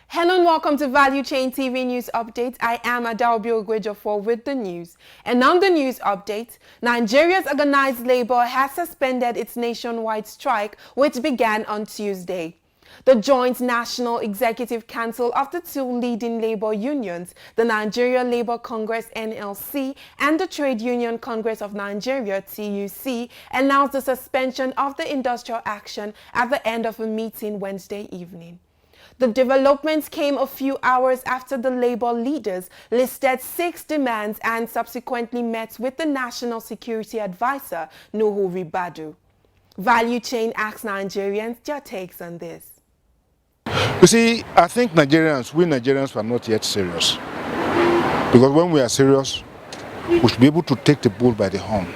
Hello and welcome to Value Chain TV News Update. I am Adalbi Ogwejofor with the news. And on the news update, Nigeria's organized labor has suspended its nationwide strike, which began on Tuesday. The Joint National Executive Council of the two leading labor unions, the Nigeria Labour Congress (NLC) and the Trade Union Congress of Nigeria (TUC), announced the suspension of the industrial action at the end of a meeting Wednesday evening. The developments came a few hours after the labor leaders listed 6 demands and subsequently met with the National Security Advisor, Nuhu Ribadu. Value Chain asks Nigerians their takes on this. You see, I think we Nigerians are not yet serious. Because when we are serious, we should be able to take the bull by the horn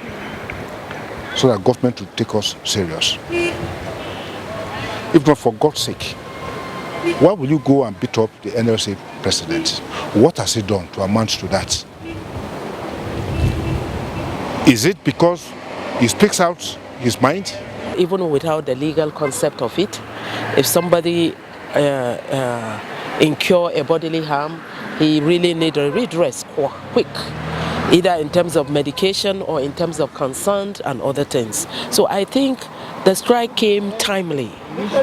so that government will take us serious. If not, for God's sake, why will you go and beat up the NLC president? What has he done to amount to that? Is it because he speaks out his mind? Even without the legal concept of it, if somebody incur a bodily harm, he really needs a redress quick, either in terms of medication or in terms of consent and other things. So I think the strike came timely,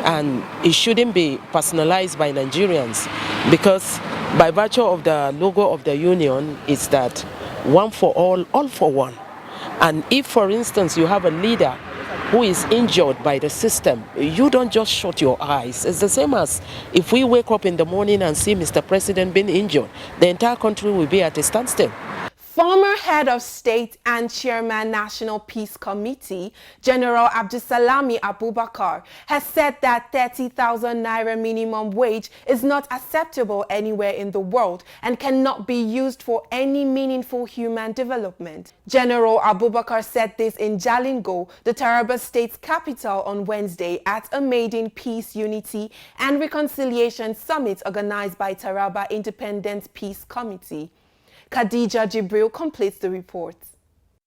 and it shouldn't be personalized by Nigerians, because by virtue of the logo of the union is that one for all for one. And if, for instance, you have a leader who is injured by the system, you don't just shut your eyes. It's the same as if we wake up in the morning and see Mr. President being injured, the entire country will be at a standstill. Former head of state and chairman National Peace Committee, General Abdulsalami Abubakar, has said that 30,000 naira minimum wage is not acceptable anywhere in the world and cannot be used for any meaningful human development. General Abubakar said this in Jalingo, the Taraba state's capital, on Wednesday at a maiden peace, unity and reconciliation summit organized by Taraba Independent Peace Committee. Khadija Jibril completes the report.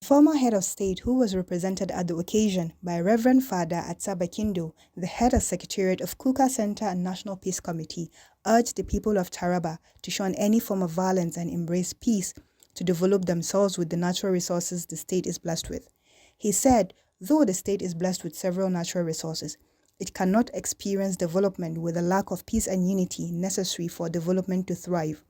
Former head of state, who was represented at the occasion by Reverend Father Atsaba Kindo, the head of secretariat of Kuka Center and National Peace Committee, urged the people of Taraba to shun any form of violence and embrace peace to develop themselves with the natural resources the state is blessed with. He said, though the state is blessed with several natural resources, it cannot experience development with a lack of peace and unity necessary for development to thrive.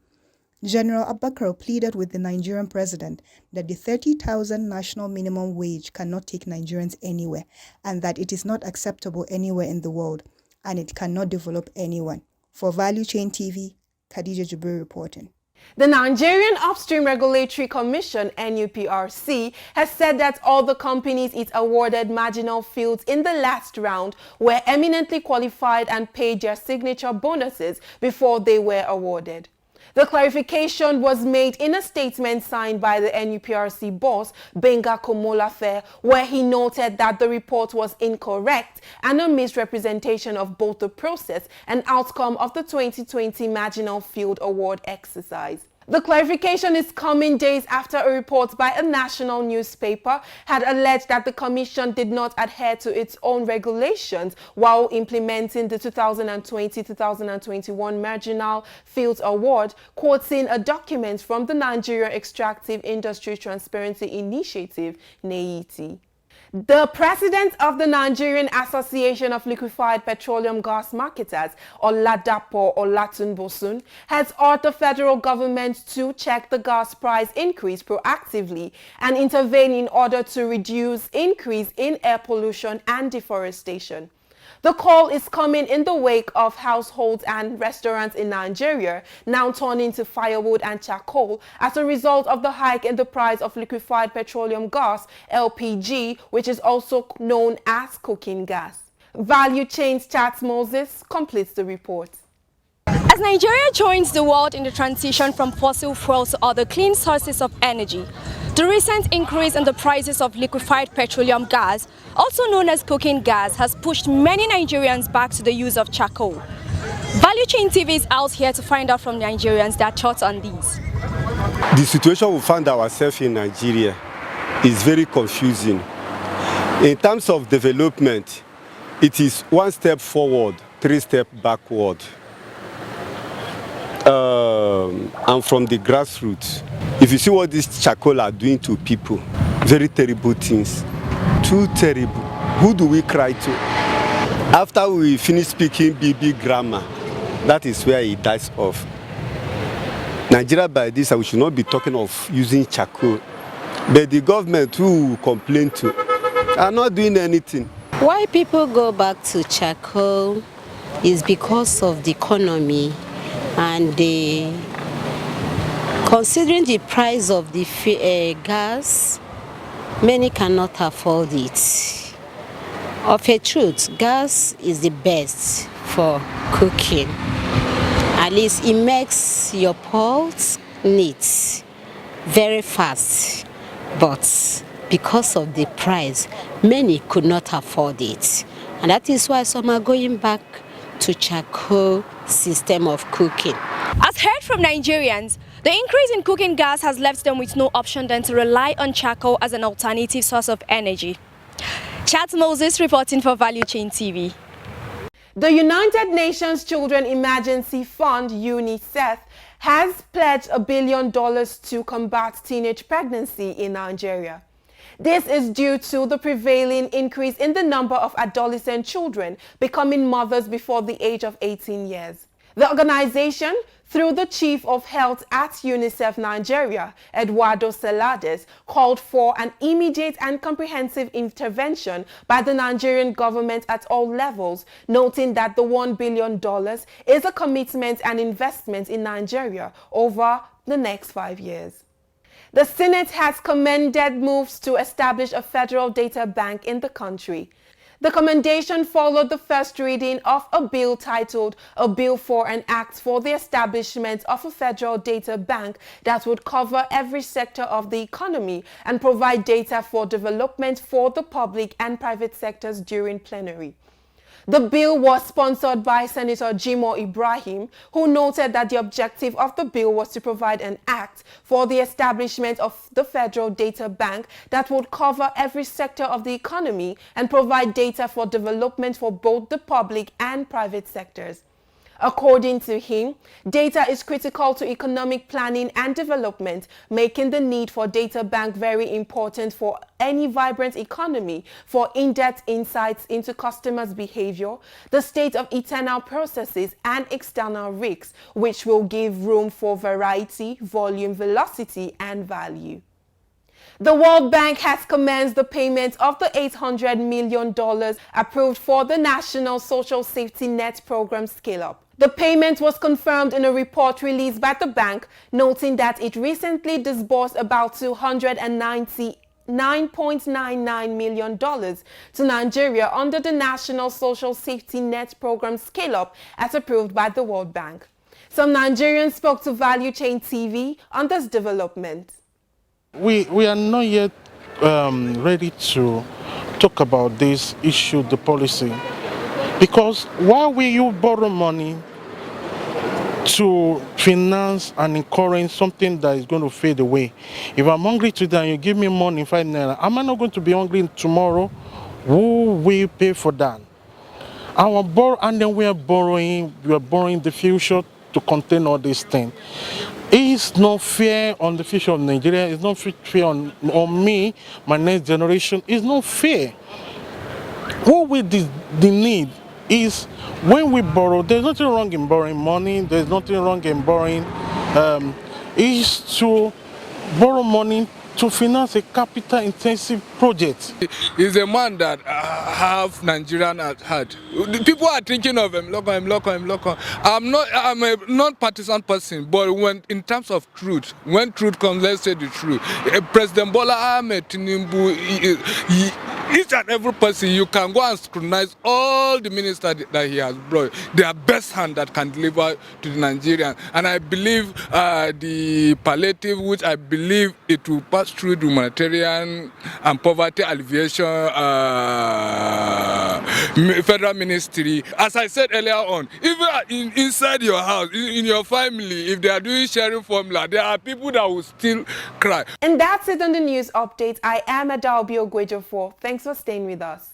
General Abubakar pleaded with the Nigerian president that the 30,000 national minimum wage cannot take Nigerians anywhere, and that it is not acceptable anywhere in the world, and it cannot develop anyone. For Value Chain TV, Khadija Jibril reporting. The Nigerian Upstream Regulatory Commission (NUPRC) has said that all the companies it awarded marginal fields in the last round were eminently qualified and paid their signature bonuses before they were awarded. The clarification was made in a statement signed by the NUPRC boss, Benga Komolafe, where he noted that the report was incorrect and a misrepresentation of both the process and outcome of the 2020 Marginal Field Award exercise. The clarification is coming days after a report by a national newspaper had alleged that the commission did not adhere to its own regulations while implementing the 2020-2021 Marginal Fields Award, quoting a document from the Nigeria Extractive Industry Transparency Initiative, NEITI. The president of the Nigerian Association of Liquefied Petroleum Gas Marketers, Oladapo Olatunbosun, has urged the federal government to check the gas price increase proactively and intervene in order to reduce increase in air pollution and deforestation. The call is coming in the wake of households and restaurants in Nigeria now turning to firewood and charcoal as a result of the hike in the price of liquefied petroleum gas, LPG, which is also known as cooking gas. Value Chain's Chats Moses completes the report. As Nigeria joins the world in the transition from fossil fuels to other clean sources of energy, the recent increase in the prices of liquefied petroleum gas, also known as cooking gas, has pushed many Nigerians back to the use of charcoal. Value Chain TV is out here to find out from Nigerians their thoughts on these. The situation we find ourselves in Nigeria is very confusing. In terms of development, it is one step forward, 3 steps backward. I'm from the grassroots. If you see what these charcoal are doing to people, very terrible things. Too terrible. Who do we cry to? After we finish speaking BB grammar, that is where it dies off. Nigeria by this, we should not be talking of using charcoal. But the government who complain to are not doing anything. Why people go back to charcoal is because of the economy and considering the price of the gas, many cannot afford it. Of a truth, gas is the best for cooking. At least it makes your pot neat very fast, but because of the price, many could not afford it. And that is why some are going back to charcoal system of cooking. As heard from Nigerians, the increase in cooking gas has left them with no option than to rely on charcoal as an alternative source of energy. Chat Moses reporting for Value Chain TV. The United Nations Children Emergency Fund, UNICEF, has pledged $1 billion to combat teenage pregnancy in Nigeria. This is due to the prevailing increase in the number of adolescent children becoming mothers before the age of 18 years. The organization, through the Chief of Health at UNICEF Nigeria, Eduardo Celades, called for an immediate and comprehensive intervention by the Nigerian government at all levels, noting that the $1 billion is a commitment and investment in Nigeria over the next 5 years. The Senate has commended moves to establish a federal data bank in the country. The commendation followed the first reading of a bill titled A Bill for an Act for the Establishment of a Federal Data Bank that would cover every sector of the economy and provide data for development for the public and private sectors during plenary. The bill was sponsored by Senator Jimoh Ibrahim, who noted that the objective of the bill was to provide an act for the establishment of the Federal Data Bank that would cover every sector of the economy and provide data for development for both the public and private sectors. According to him, data is critical to economic planning and development, making the need for data bank very important for any vibrant economy for in-depth insights into customers' behavior, the state of internal processes and external risks, which will give room for variety, volume, velocity, and value. The World Bank has commenced the payment of the $800 million approved for the National Social Safety Net Program scale-up. The payment was confirmed in a report released by the bank, noting that it recently disbursed about $299.99 million to Nigeria under the National Social Safety Net Program scale-up as approved by the World Bank. Some Nigerians spoke to Value Chain TV on this development. We are not yet ready to talk about this issue, the policy, because why will you borrow money to finance and encourage something that is going to fade away? If I'm hungry today and you give me money, 5 naira, am I not going to be hungry tomorrow? Who will pay for that? And then we are borrowing the future to contain all these things. It's not fair on the future of Nigeria. It's not fair on me, my next generation. It's not fair. What we the need is when we borrow, there's nothing wrong in borrowing money. There's nothing wrong in borrowing. Is to borrow money to finance a capital-intensive project. He's a man that have Nigerian at heart. People are thinking of him, local. I'm a non-partisan person, but when in terms of truth, when truth comes, let's say the truth. President Bola Ahmed Tinubu, each and every person, you can go and scrutinize all the ministers that he has brought. They are best hand that can deliver to the Nigerians. And I believe the palliative, which I believe it will pass through the humanitarian and poverty alleviation federal ministry. As I said earlier on, even inside your house, in your family, if they are doing sharing formula, there are people that will still cry. And that's it on the news update. I am Adalbio Gwejofor. Thanks for staying with us.